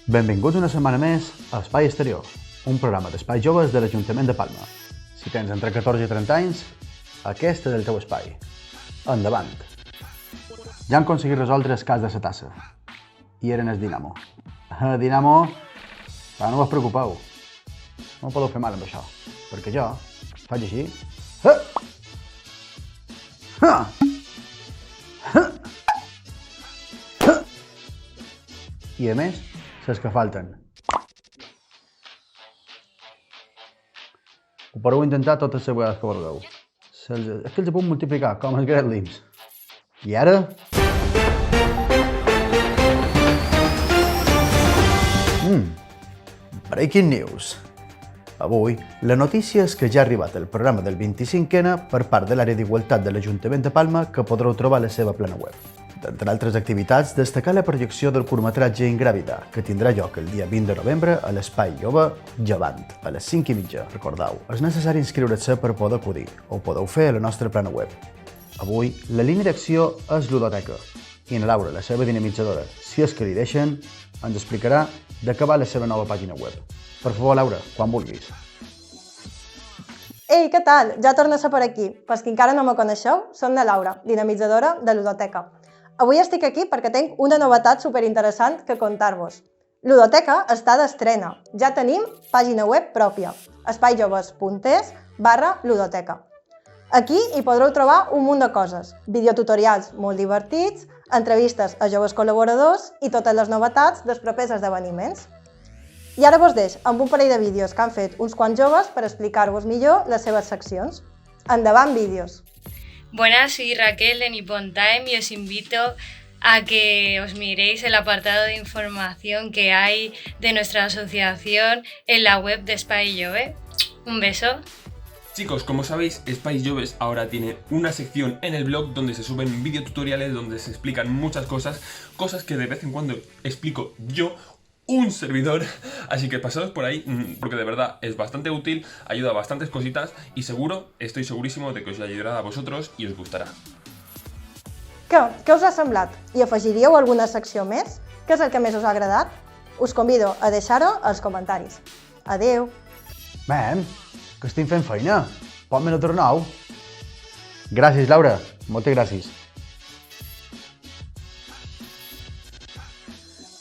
Benvinguts una setmana més a Espai Exterior, un programa d'espais joves de l'Ajuntament de Palma. Si tens entre 14 i 30 anys, aquest és el teu espai. Endavant! Ja han aconseguit resoldre el cas de la tassa. I eren el Dinamo. Dinamo, però no us preocupeu. No podeu fer mal amb això, perquè jo faig així. I a més, les que falten. Ho podeu intentar totes les vegades que vulgueu. És que els puc multiplicar, com els gremlins. I ara? Breaking news. Avui, la notícia és que ja ha arribat el programa del 25N per part de l'àrea d'Igualtat de l'Ajuntament de Palma, que podreu trobar a la seva plana web. D'entre altres activitats, destacar la projecció del curtmetratge Ingràvida, que tindrà lloc el dia 20 de novembre a l'Espai Jove Llevant, a les 5:30. Recordeu, és necessari inscriure-se per poder acudir. Ho podeu fer a la nostra plana web. Avui, la línia d'acció és ludoteca, i na Laura, la seva dinamitzadora, si és que li deixen, ens explicarà de què va la seva nova pàgina web. Per favor, Laura, quan vulguis. Ei, què tal? Ja torno a ser per aquí. Pels que encara no me coneixeu, soc na Laura, dinamitzadora de Ludoteca. Avui estic aquí perquè tinc una novetat superinteressant que contar-vos. Ludoteca està d'estrena. Ja tenim pàgina web pròpia, espaijoves.es/ludoteca. Aquí hi podreu trobar un munt de coses, videotutorials molt divertits, entrevistes a joves col·laboradors i totes les novetats dels propers esdeveniments. I ara vos deix amb un parell de vídeos que han fet uns quants joves per explicar-vos millor les seves seccions. Endavant, vídeos! Buenas, soy Raquel de Nippon Time y os invito a que os miréis el apartado de información que hay de nuestra asociación en la web de Espai Jove. Un beso. Chicos, como sabéis, Espai Joves ahora tiene una sección en el blog donde se suben videotutoriales, donde se explican muchas cosas que de vez en cuando explico yo, un servidor, así que pasados por ahí porque de verdad es bastante útil, ayuda a bastantes cositas y estoy segurísimo de que os ayudará a vosotros y os gustarà. Què us ha semblat? Hi afegiríeu alguna secció més? Què és el que més us ha agradat? Us convido a deixar-ho als comentaris. Adeu! Men, que estem fent feina. Pot-me no tornar-ho? Gràcies, Laura. Moltes gràcies.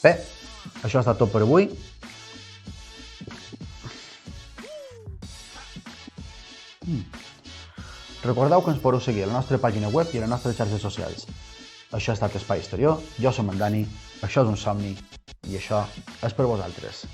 Bé, això ha estat tot per avui. Recordeu que ens podeu seguir a la nostra pàgina web i a les nostres xarxes socials. Això ha estat Espai Exterior, jo som en Dani, això és un somni i això és per vosaltres.